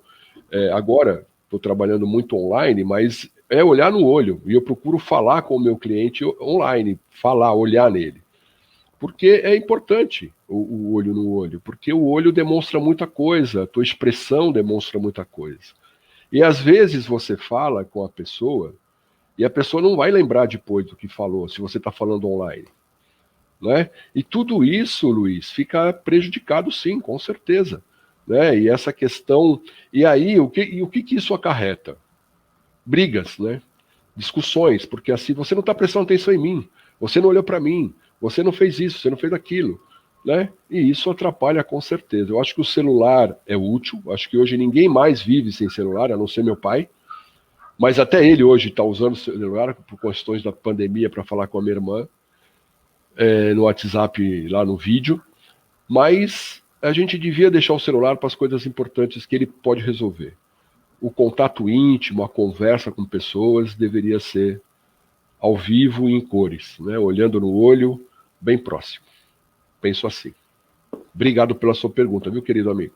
agora estou trabalhando muito online, mas é olhar no olho, e eu procuro falar com o meu cliente online, falar, olhar nele. Porque é importante o olho no olho, porque o olho demonstra muita coisa, a tua expressão demonstra muita coisa. E às vezes você fala com a pessoa e a pessoa não vai lembrar depois do que falou, se você está falando online, né? E tudo isso, Luiz, fica prejudicado sim, com certeza, né? E essa questão... E aí, o que isso acarreta? Brigas, né? Discussões, porque assim, você não está prestando atenção em mim, você não olhou para mim, você não fez isso, você não fez aquilo, né? E isso atrapalha com certeza. Eu acho que o celular é útil, acho que hoje ninguém mais vive sem celular, a não ser meu pai, mas até ele hoje está usando o celular por questões da pandemia para falar com a minha irmã, no WhatsApp, lá no vídeo, Mas a gente devia deixar o celular para as coisas importantes que ele pode resolver. O contato íntimo, a conversa com pessoas deveria ser ao vivo e em cores, né? Olhando no olho, bem próximo. Penso assim. Obrigado pela sua pergunta, viu, querido amigo?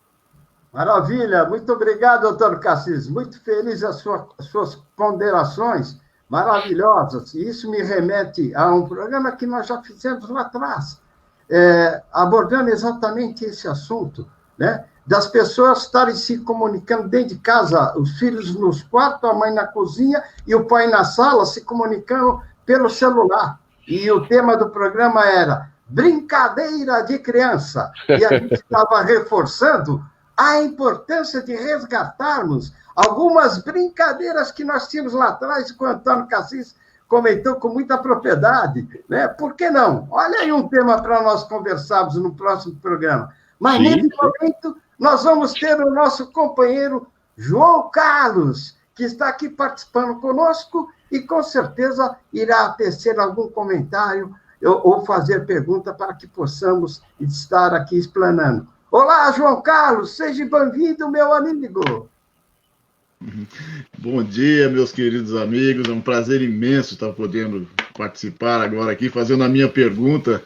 Maravilha, muito obrigado, doutor Cassis. Muito feliz as suas ponderações maravilhosas. E isso me remete a um programa que nós já fizemos lá atrás, abordando exatamente esse assunto, né? Das pessoas estarem se comunicando dentro de casa, os filhos nos quartos, a mãe na cozinha e o pai na sala, se comunicando pelo celular. E o tema do programa era brincadeira de criança. E a gente estava reforçando a importância de resgatarmos algumas brincadeiras que nós tínhamos lá atrás, que o Antônio Cassis comentou com muita propriedade, né? Por que não? Olha aí um tema para nós conversarmos no próximo programa. Mas, nesse momento, nós vamos ter o nosso companheiro João Carlos, que está aqui participando conosco e, com certeza, irá tecer algum comentário ou fazer pergunta para que possamos estar aqui explanando. Olá, João Carlos, seja bem-vindo, meu amigo. Bom dia, meus queridos amigos, é um prazer imenso estar podendo participar agora aqui, fazendo a minha pergunta,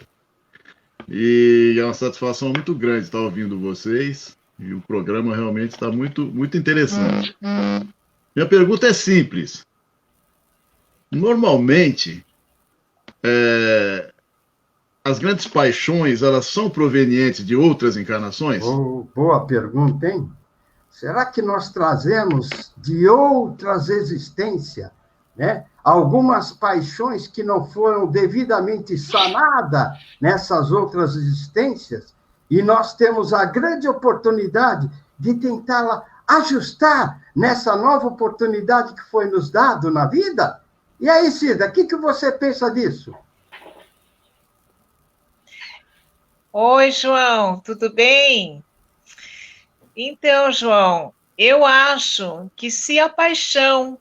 e é uma satisfação muito grande estar ouvindo vocês, e o programa realmente está muito, muito interessante. Minha pergunta é simples. Normalmente, as grandes paixões, elas são provenientes de outras encarnações? Oh, boa pergunta, hein? Será que nós trazemos de outras existências, né? Algumas paixões que não foram devidamente sanadas nessas outras existências, e nós temos a grande oportunidade de tentá-la ajustar nessa nova oportunidade que foi nos dado na vida? E aí, Cida, o que você pensa disso? Oi, João, tudo bem? Então, João, eu acho que se a paixão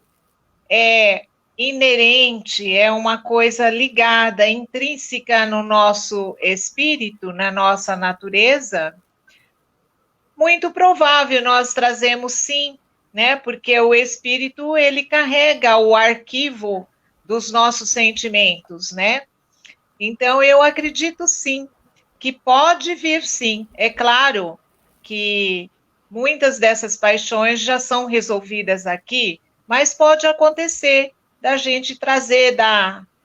é inerente, é uma coisa ligada, intrínseca no nosso espírito, na nossa natureza, muito provável nós trazemos sim, né? Porque o espírito, ele carrega o arquivo dos nossos sentimentos, né? Então, eu acredito sim, que pode vir sim. É claro que muitas dessas paixões já são resolvidas aqui, mas pode acontecer da gente trazer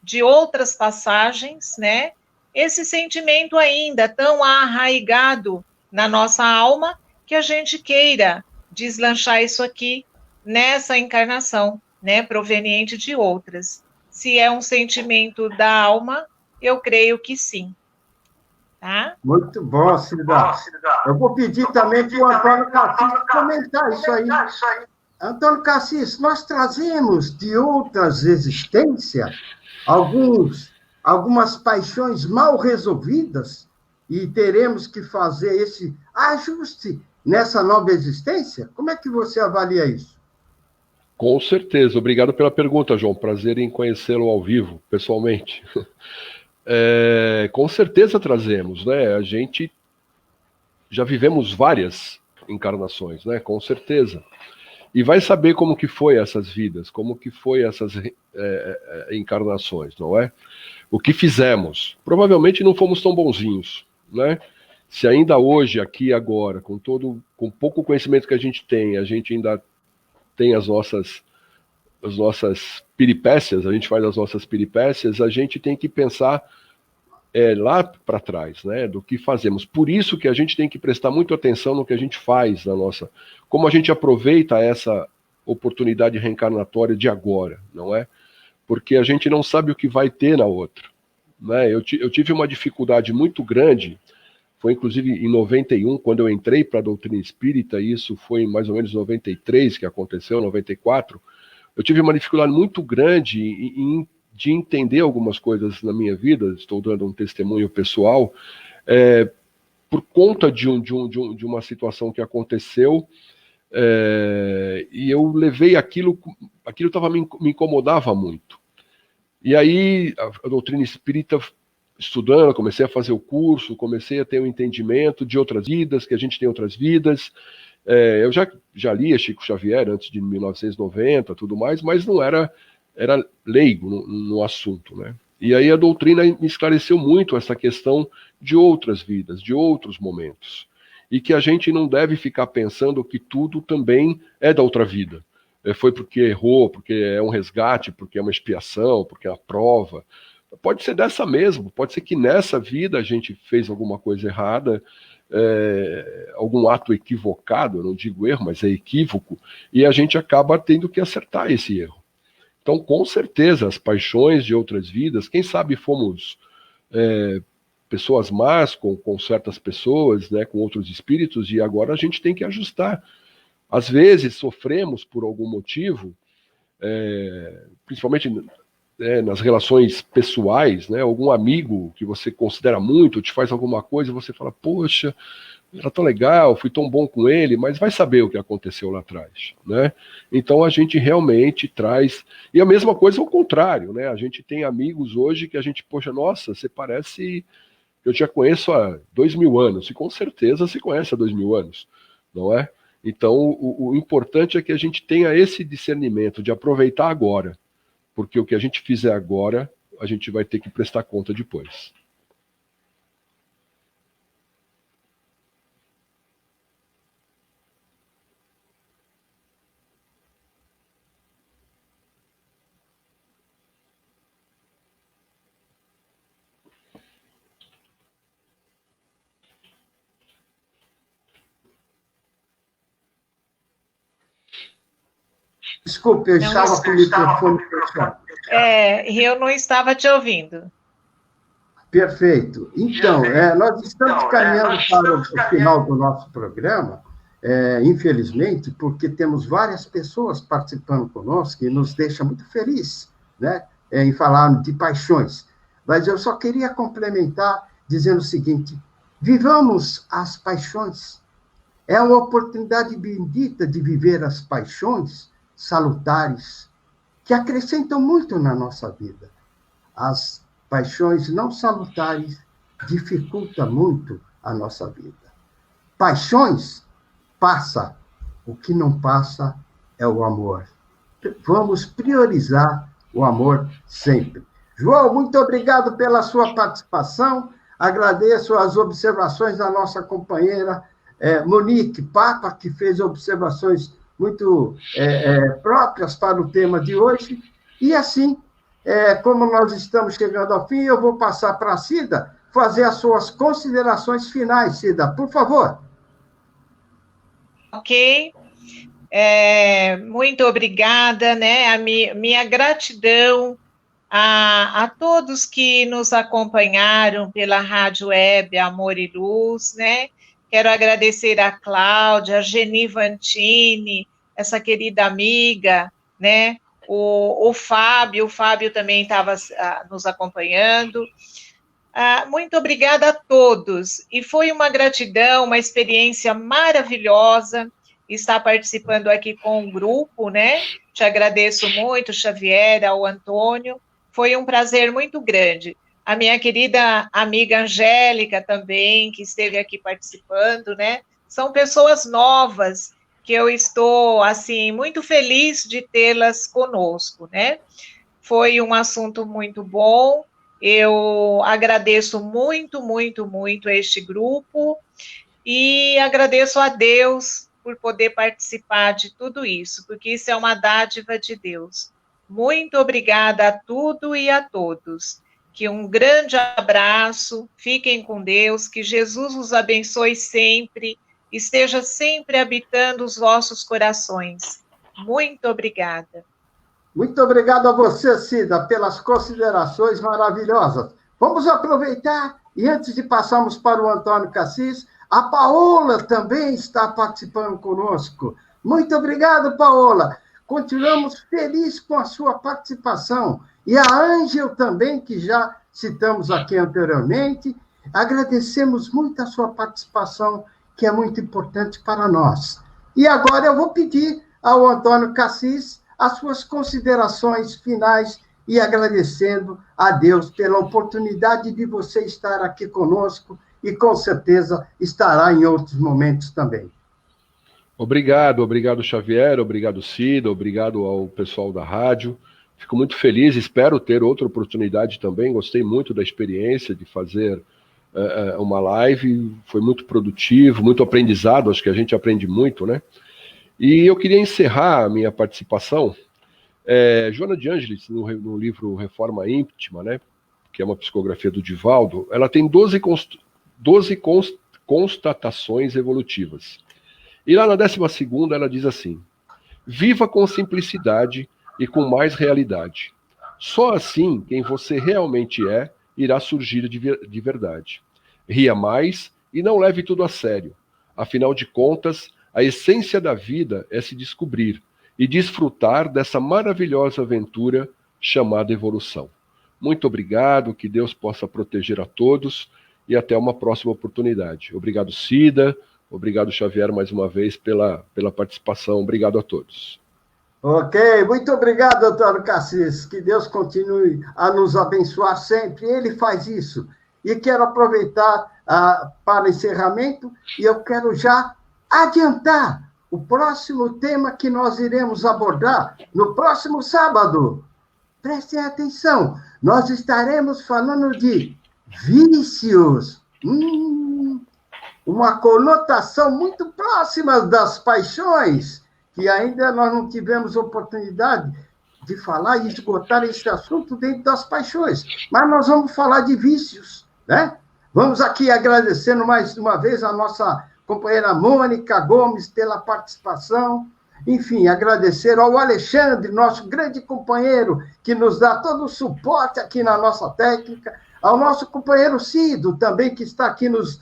de outras passagens, né? Esse sentimento ainda tão arraigado na nossa alma que a gente queira deslanchar isso aqui nessa encarnação, né? Proveniente de outras. Se é um sentimento da alma, eu creio que sim. Tá? Muito bom, Cida. Eu vou pedir também para o Antônio Cassis comentar isso aí. Antônio Cassis, nós trazemos de outras existências algumas paixões mal resolvidas e teremos que fazer esse ajuste nessa nova existência? Como é que você avalia isso? Com certeza. Obrigado pela pergunta, João. Prazer em conhecê-lo ao vivo, pessoalmente. Com certeza trazemos, né? A gente já vivemos várias encarnações, né? Com certeza. E vai saber como que foi essas vidas, como que foi essas encarnações, não é? O que fizemos? Provavelmente não fomos tão bonzinhos, né? Se ainda hoje, aqui agora, com pouco conhecimento que a gente ainda tem as nossas peripécias, a gente faz as nossas peripécias, a gente tem que pensar lá para trás, né, do que fazemos. Por isso que a gente tem que prestar muito atenção no que a gente faz como a gente aproveita essa oportunidade reencarnatória de agora, não é? Porque a gente não sabe o que vai ter na outra, né? Eu tive uma dificuldade muito grande, foi inclusive em 91, quando eu entrei para a doutrina espírita, e isso foi em mais ou menos 93 que aconteceu, 94, eu tive uma dificuldade muito grande de entender algumas coisas na minha vida, estou dando um testemunho pessoal, por conta de uma situação que aconteceu, e eu levei aquilo me incomodava muito. E aí a doutrina espírita estudando, comecei a fazer o curso, comecei a ter um entendimento de outras vidas, que a gente tem outras vidas. Eu já lia Chico Xavier antes de 1990, tudo mais, mas não era leigo no assunto, né? E aí a doutrina me esclareceu muito essa questão de outras vidas, de outros momentos. E que a gente não deve ficar pensando que tudo também é da outra vida. Foi porque errou, porque é um resgate, porque é uma expiação, porque é uma prova. Pode ser dessa mesmo, pode ser que nessa vida a gente fez alguma coisa errada, algum ato equivocado, eu não digo erro, mas é equívoco, e a gente acaba tendo que acertar esse erro. Então, com certeza, as paixões de outras vidas, quem sabe fomos pessoas más com certas pessoas, né, com outros espíritos, e agora a gente tem que ajustar. Às vezes sofremos por algum motivo, principalmente nas relações pessoais, né, algum amigo que você considera muito, te faz alguma coisa e você fala, poxa, era tão legal, fui tão bom com ele, mas vai saber o que aconteceu lá atrás, né? Então a gente realmente traz, e a mesma coisa ao contrário, né? A gente tem amigos hoje que a gente, poxa, nossa, você parece que eu já conheço há 2000 anos, e com certeza se conhece há 2000 anos, não é? Então o importante é que a gente tenha esse discernimento de aproveitar agora, porque o que a gente fizer agora, a gente vai ter que prestar conta depois. Desculpe, eu estava com o microfone fechado. Eu não estava te ouvindo. Perfeito. Então, nós estamos caminhando para o final do nosso programa, infelizmente, porque temos várias pessoas participando conosco e nos deixa muito feliz, né, em falar de paixões. Mas eu só queria complementar dizendo o seguinte: vivamos as paixões. É uma oportunidade bendita de viver as paixões salutares, que acrescentam muito na nossa vida. As paixões não salutares dificultam muito a nossa vida. Paixões passa, o que não passa é o amor. Vamos priorizar o amor sempre. João, muito obrigado pela sua participação. Agradeço as observações da nossa companheira Monique Papa, que fez observações muito próprias para o tema de hoje. E assim, como nós estamos chegando ao fim, eu vou passar para a Cida fazer as suas considerações finais. Cida, por favor. Ok. Muito obrigada, né? Minha gratidão a todos que nos acompanharam pela Rádio Web Amor e Luz, né? Quero agradecer a Cláudia, a Geni Vantini, essa querida amiga, né? O Fábio também estava nos acompanhando. Muito obrigada a todos. E foi uma gratidão, uma experiência maravilhosa estar participando aqui com o grupo, né? Te agradeço muito, Xavier, ao Antônio. Foi um prazer muito grande. A minha querida amiga Angélica também, que esteve aqui participando, né? São pessoas novas que eu estou, assim, muito feliz de tê-las conosco, né? Foi um assunto muito bom. Eu agradeço muito, muito, muito a este grupo e agradeço a Deus por poder participar de tudo isso, porque isso é uma dádiva de Deus. Muito obrigada a tudo e a todos. Que um grande abraço, fiquem com Deus, que Jesus os abençoe sempre, esteja sempre habitando os vossos corações. Muito obrigada. Muito obrigado a você, Cida, pelas considerações maravilhosas. Vamos aproveitar, e antes de passarmos para o Antônio Cassis, a Paola também está participando conosco. Muito obrigado, Paola. Continuamos felizes com a sua participação. E a Ângel também, que já citamos aqui anteriormente. Agradecemos muito a sua participação, que é muito importante para nós. E agora eu vou pedir ao Antônio Cassis as suas considerações finais e agradecendo a Deus pela oportunidade de você estar aqui conosco e, com certeza, estará em outros momentos também. Obrigado Xavier, obrigado Cida, obrigado ao pessoal da rádio. Fico muito feliz, espero ter outra oportunidade também. Gostei muito da experiência de fazer uma live, foi muito produtivo, muito aprendizado, acho que a gente aprende muito, né? E eu queria encerrar a minha participação. Joana de Ângeles, no livro Reforma Íntima, né, que é uma psicografia do Divaldo, ela tem 12 constatações evolutivas. E lá na 12ª ela diz assim: viva com simplicidade e com mais realidade. Só assim quem você realmente é irá surgir de verdade. Ria mais e não leve tudo a sério. Afinal de contas, a essência da vida é se descobrir e desfrutar dessa maravilhosa aventura chamada evolução. Muito obrigado, que Deus possa proteger a todos e até uma próxima oportunidade. Obrigado, Cida. Obrigado, Xavier, mais uma vez pela participação. Obrigado a todos. Ok, muito obrigado, Antônio Cassis. Que Deus continue a nos abençoar sempre. Ele faz isso. E quero aproveitar para encerramento, e eu quero já adiantar o próximo tema que nós iremos abordar no próximo sábado. Prestem atenção, nós estaremos falando de vícios. Uma conotação muito próxima das paixões, que ainda nós não tivemos oportunidade de falar e esgotar esse assunto dentro das paixões. Mas nós vamos falar de vícios, né? Vamos aqui agradecendo mais uma vez a nossa companheira Mônica Gomes pela participação. Enfim, agradecer ao Alexandre, nosso grande companheiro, que nos dá todo o suporte aqui na nossa técnica, ao nosso companheiro Cido, também, que está aqui nos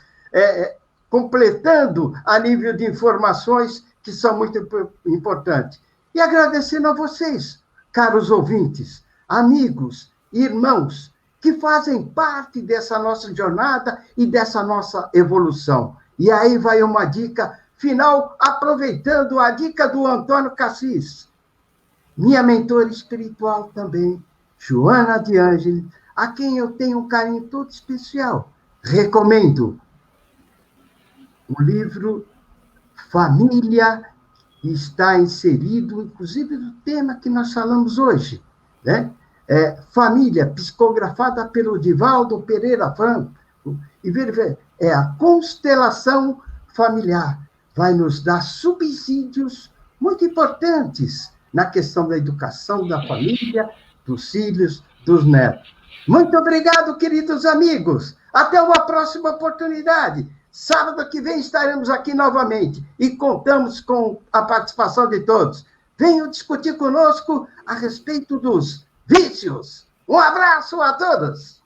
completando a nível de informações que são muito importantes. E agradecendo a vocês, caros ouvintes, amigos, irmãos, que fazem parte dessa nossa jornada e dessa nossa evolução. E aí vai uma dica final, aproveitando a dica do Antônio Cassis. Minha mentora espiritual também, Joana de Ângeles, a quem eu tenho um carinho todo especial. Recomendo o livro Família, está inserido, inclusive, no tema que nós falamos hoje, né? Família, psicografada pelo Divaldo Pereira Franco. E é a constelação familiar. Vai nos dar subsídios muito importantes na questão da educação da família, dos filhos, dos netos. Muito obrigado, queridos amigos. Até uma próxima oportunidade. Sábado que vem estaremos aqui novamente e contamos com a participação de todos. Venham discutir conosco a respeito dos vícios. Um abraço a todos.